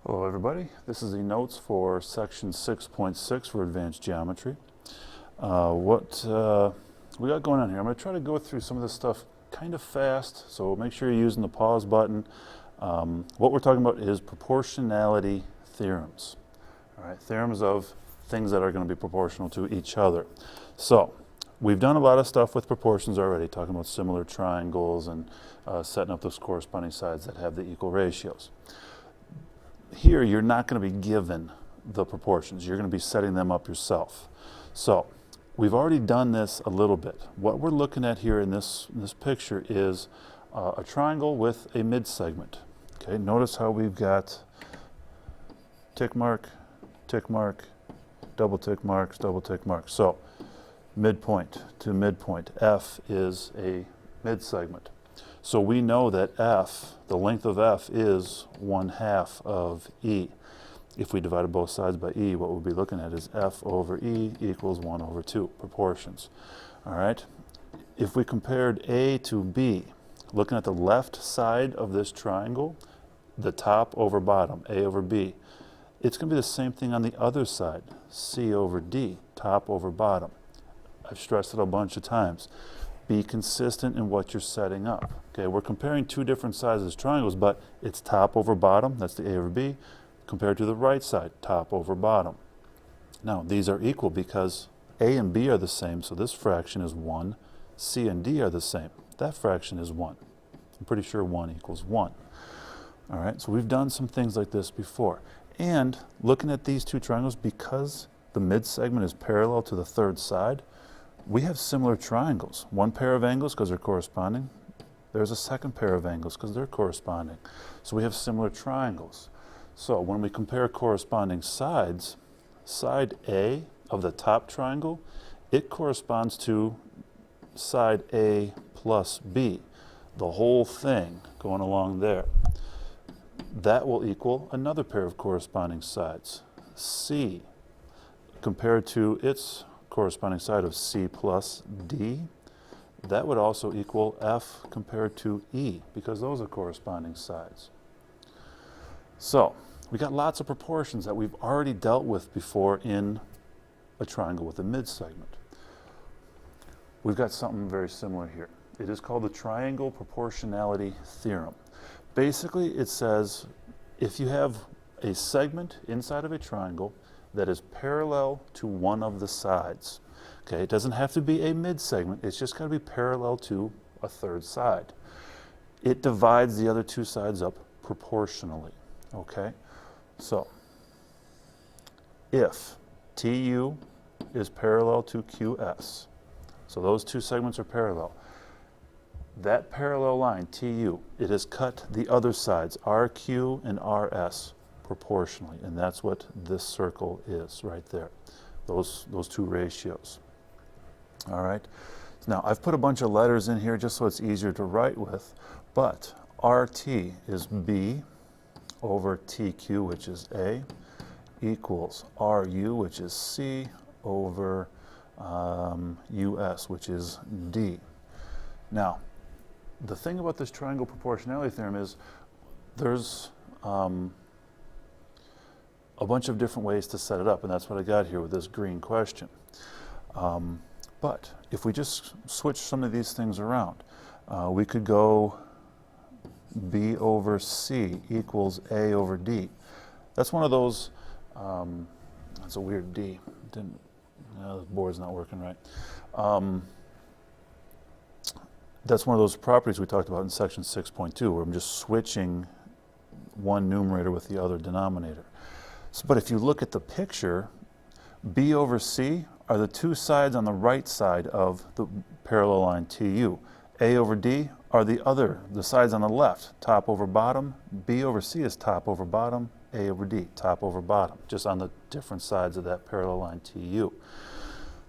Hello everybody, this is the notes for section 6.6 for advanced geometry. What we got going on here, I'm going to try to go through some of this stuff kind of fast, so make sure you're using the pause button. What we're talking about is proportionality theorems. All right, theorems of things that are going to be proportional to each other. So we've done a lot of stuff with proportions already, talking about similar triangles and setting up those corresponding sides that have the equal ratios. Here, you're not going to be given the proportions. You're going to be setting them up yourself. So we've already done this a little bit. What we're looking at here in this picture is a triangle with a mid-segment. Okay, notice how we've got tick mark, double tick marks, double tick marks. So midpoint to midpoint, F is a mid-segment. So we know that F, the length of F is 1/2 of E. If we divided both sides by E, what we'll be looking at is F over E equals 1/2, proportions. All right. If we compared A to B, looking at the left side of this triangle, the top over bottom, A over B, it's going to be the same thing on the other side, C over D, top over bottom. I've stressed it a bunch of times. Be consistent in what you're setting up. Okay, we're comparing two different sides of this triangles, but it's top over bottom, that's the A over B, compared to the right side, top over bottom. Now, these are equal because A and B are the same, so this fraction is 1. C and D are the same. That fraction is 1. I'm pretty sure 1 equals 1. All right, so we've done some things like this before. And looking at these two triangles, because the mid-segment is parallel to the third side, we have similar triangles. One pair of angles because they're corresponding. There's a second pair of angles because they're corresponding. So we have similar triangles. So when we compare corresponding sides, side A of the top triangle, it corresponds to side A plus B. The whole thing going along there. That will equal another pair of corresponding sides. C compared to its corresponding side of C plus D, that would also equal F compared to E, because those are corresponding sides. So we got lots of proportions that we've already dealt with before in a triangle with a mid-segment. We've got something very similar here. It is called the triangle proportionality theorem. Basically, it says if you have a segment inside of a triangle that is parallel to one of the sides. Okay, it doesn't have to be a mid-segment, it's just got to be parallel to a third side. It divides the other two sides up proportionally. Okay, so if TU is parallel to QS, so those two segments are parallel, that parallel line, TU, it has cut the other sides, RQ and RS, proportionally, and that's what this circle is right there, those two ratios. All right, now I've put a bunch of letters in here just so it's easier to write with, but RT is B over TQ, which is A, equals RU, which is C, over US, which is D. Now, the thing about this triangle proportionality theorem is there's a bunch of different ways to set it up, and that's what I got here with this green question. But if we just switch some of these things around, we could go B over C equals A over D. That's one of those, that's a weird D. The board's not working right. That's one of those properties we talked about in section 6.2, where I'm just switching one numerator with the other denominator. So, but if you look at the picture, B over C are the two sides on the right side of the parallel line TU. A over D are the sides on the left, top over bottom. B over C is top over bottom, A over D, top over bottom, just on the different sides of that parallel line TU.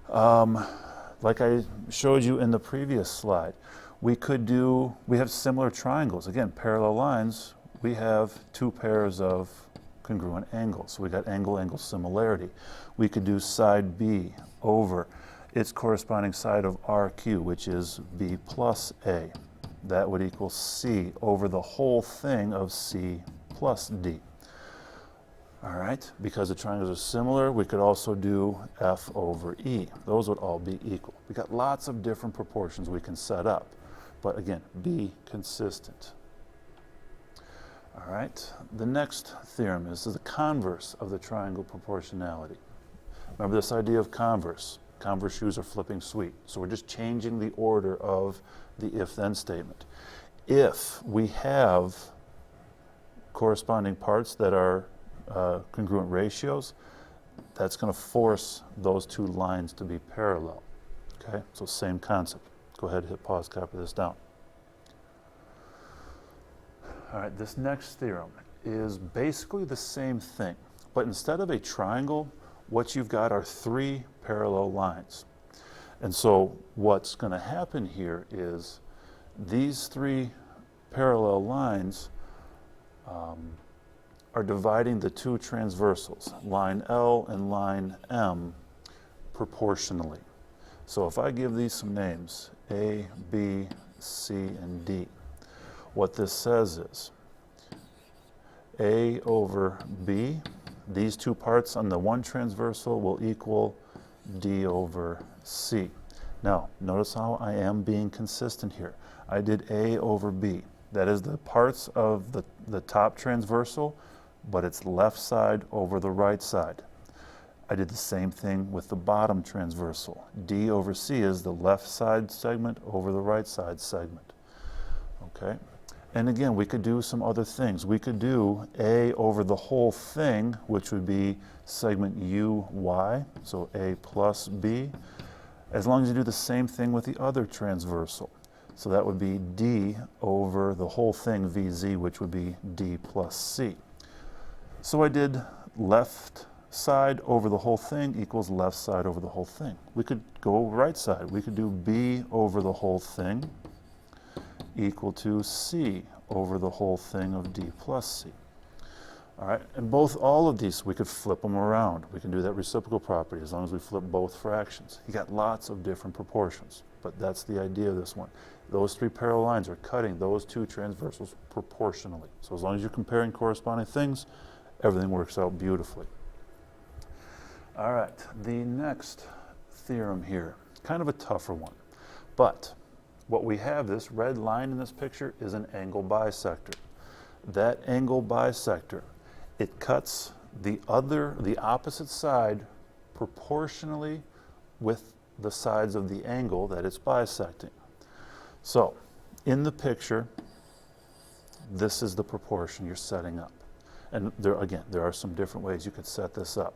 Like I showed you in the previous slide, we have similar triangles. Again, parallel lines, we have two pairs of congruent angles. So we got angle-angle similarity. We could do side B over its corresponding side of RQ, which is B plus A. That would equal C over the whole thing of C plus D. All right, because the triangles are similar, we could also do f over e. Those would all be equal. We got lots of different proportions we can set up, but again, be consistent. All right, the next theorem is the converse of the triangle proportionality. Remember this idea of converse. Converse shoes are flipping sweet. So we're just changing the order of the if-then statement. If we have corresponding parts that are congruent ratios, that's going to force those two lines to be parallel. Okay, so same concept. Go ahead, hit pause, copy this down. All right, this next theorem is basically the same thing, but instead of a triangle, what you've got are three parallel lines. And so what's going to happen here is these three parallel lines are dividing the two transversals, line L and line M, proportionally. So if I give these some names, A, B, C, and D, what this says is A over B, these two parts on the one transversal will equal D over C. Now, notice how I am being consistent here. I did A over B. That is the parts of the top transversal, but it's left side over the right side. I did the same thing with the bottom transversal. D over C is the left side segment over the right side segment. Okay? And again, we could do some other things. We could do A over the whole thing, which would be segment UY, so A plus B, as long as you do the same thing with the other transversal. So that would be D over the whole thing, VZ, which would be D plus C. So I did left side over the whole thing equals left side over the whole thing. We could go right side. We could do B over the whole thing equal to C over the whole thing of D plus C. All right, and all of these, we could flip them around. We can do that reciprocal property as long as we flip both fractions. You got lots of different proportions, but that's the idea of this one. Those three parallel lines are cutting those two transversals proportionally. So as long as you're comparing corresponding things, everything works out beautifully. All right, the next theorem here, kind of a tougher one, but what we have, this red line in this picture, is an angle bisector. That angle bisector, it cuts the opposite side proportionally with the sides of the angle that it's bisecting. So, in the picture, this is the proportion you're setting up. And there are some different ways you could set this up.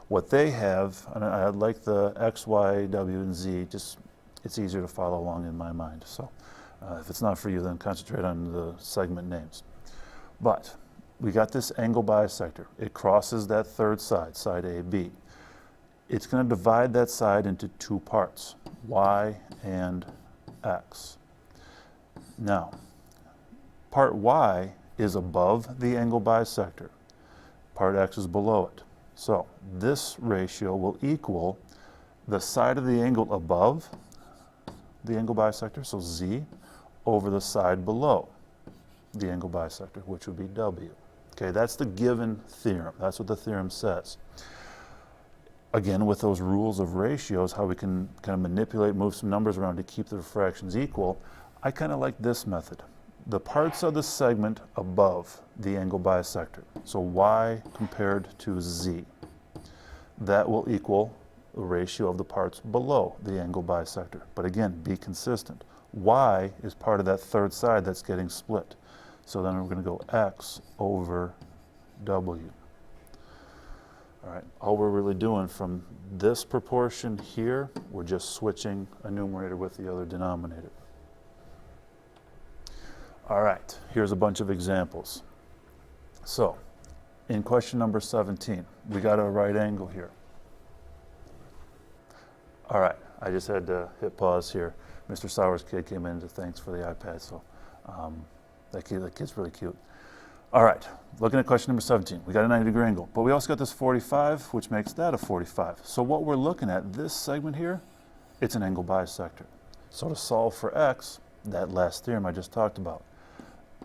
What they have, and I like the X, Y, W, and Z, just it's easier to follow along in my mind. So if it's not for you, then concentrate on the segment names. But we got this angle bisector. It crosses that third side, side AB. It's going to divide that side into two parts, Y and X. Now, part Y is above the angle bisector. Part X is below it. So this ratio will equal the side of the angle above the angle bisector, so Z, over the side below the angle bisector, which would be W. Okay, that's the given theorem. That's what the theorem says. Again, with those rules of ratios, how we can kind of manipulate, move some numbers around to keep the fractions equal, I kind of like this method. The parts of the segment above the angle bisector, so Y compared to Z, that will equal the ratio of the parts below the angle bisector. But again, be consistent. Y is part of that third side that's getting split. So then we're going to go X over W. All right, all we're really doing from this proportion here, we're just switching a numerator with the other denominator. All right, here's a bunch of examples. So, in question number 17, we got a right angle here. All right, I just had to hit pause here. Mr. Sauer's kid came in to thanks for the iPad, so that kid's really cute. All right, looking at question number 17, we got a 90-degree angle, but we also got this 45, which makes that a 45. So what we're looking at, this segment here, it's an angle bisector. So to solve for X, that last theorem I just talked about,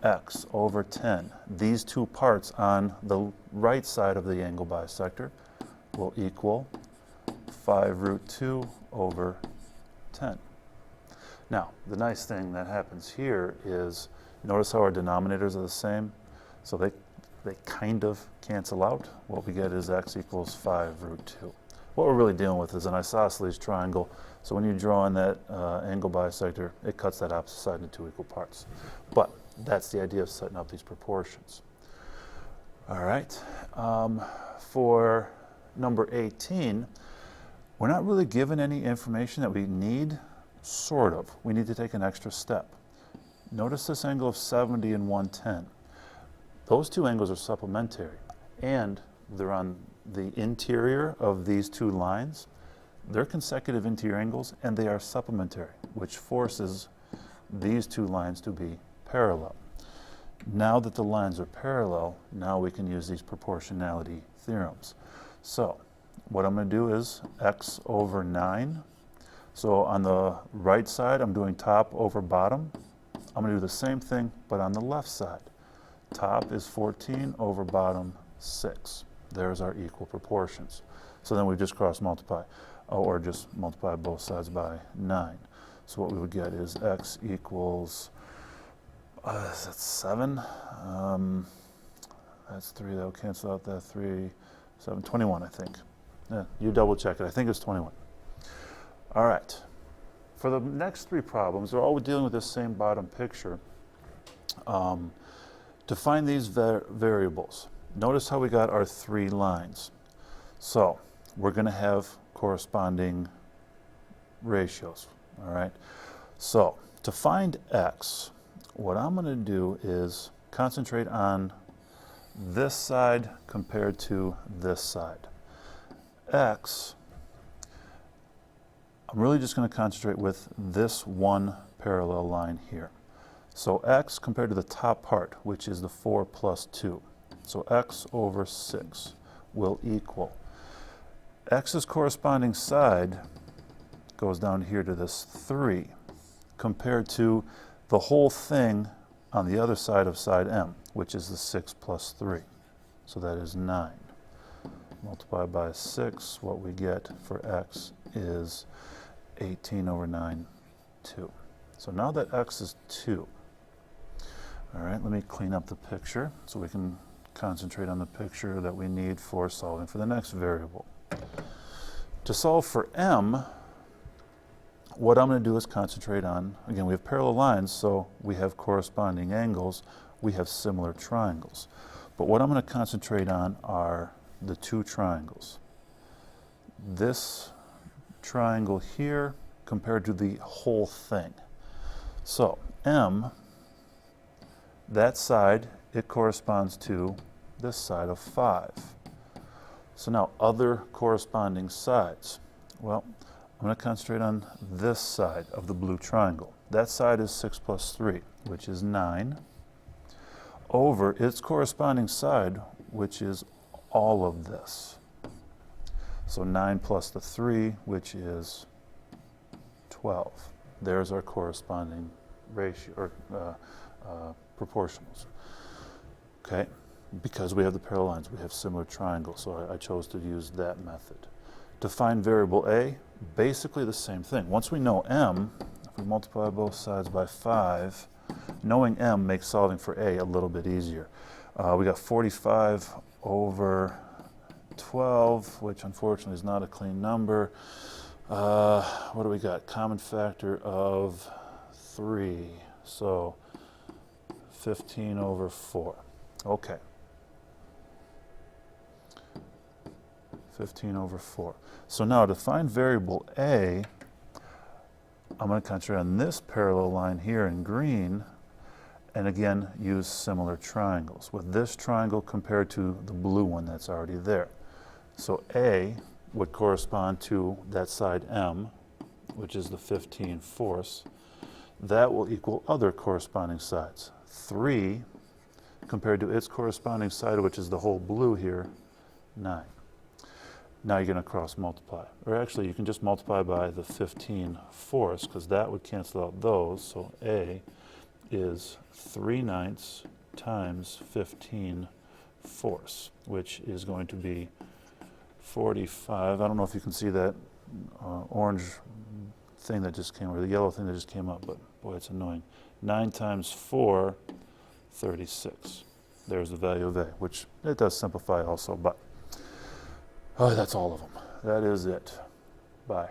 x over 10. These two parts on the right side of the angle bisector will equal 5 root 2 over 10. Now, the nice thing that happens here is, notice how our denominators are the same, so they kind of cancel out. What we get is x equals 5 root 2. What we're really dealing with is an isosceles triangle, so when you draw on that angle bisector, it cuts that opposite side into 2 equal parts. But that's the idea of setting up these proportions. All right, for number 18, we're not really given any information that we need, sort of. We need to take an extra step. Notice this angle of 70 and 110. Those two angles are supplementary, and they're on the interior of these two lines. They're consecutive interior angles, and they are supplementary, which forces these two lines to be parallel. Now that the lines are parallel, now we can use these proportionality theorems. So what I'm going to do is x over 9. So on the right side, I'm doing top over bottom. I'm going to do the same thing, but on the left side. Top is 14 over bottom 6. There's our equal proportions. So then we just cross multiply, or just multiply both sides by 9. So what we would get is x equals, is that 7? That's 3, that'll cancel out that 3, 7, 21 I think. Yeah, you double check it, I think it's 21. All right, for the next 3 problems, they're all dealing with this same bottom picture. To find these variables, notice how we got our 3 lines. So we're going to have corresponding ratios, all right? So to find x, what I'm going to do is concentrate on this side compared to this side. X, I'm really just going to concentrate with this one parallel line here. So x compared to the top part, which is the 4 plus 2. So x over 6 will equal, x's corresponding side goes down here to this 3, compared to the whole thing on the other side of side m, which is the 6 plus 3. So that is 9. Multiply by 6, what we get for x is 18 over 9, 2. So now that x is 2, all right, let me clean up the picture so we can concentrate on the picture that we need for solving for the next variable. To solve for m, what I'm going to do is concentrate on, again, we have parallel lines, so we have corresponding angles, we have similar triangles. But what I'm going to concentrate on are the 2 triangles. This triangle here compared to the whole thing. So m, that side, it corresponds to this side of 5. So now other corresponding sides. Well, I'm going to concentrate on this side of the blue triangle. That side is 6 plus 3, which is 9, over its corresponding side, which is all of this. So 9 plus the 3, which is 12. There's our corresponding ratio, or proportionals. Okay, because we have the parallel lines, we have similar triangles, so I chose to use that method. To find variable a, basically the same thing. Once we know m, if we multiply both sides by 5, knowing m makes solving for a little bit easier. We got 45 over 12, which unfortunately is not a clean number. What do we got? Common factor of 3, so 15 over 4. Okay. 15 over 4. So now to find variable a, I'm going to concentrate on this parallel line here in green, and again use similar triangles, with this triangle compared to the blue one that's already there. So a would correspond to that side m, which is the 15/4. That will equal other corresponding sides. 3 compared to its corresponding side, which is the whole blue here, 9. Now you're going to cross multiply. Or actually, you can just multiply by the 15/4, because that would cancel out those. So a is 3/9 times 15/4, which is going to be 45. I don't know if you can see that orange thing that just came, or the yellow thing that just came up, but boy, it's annoying. 9 times 4, 36. There's the value of A, which it does simplify also, but that's all of them. That is it. Bye.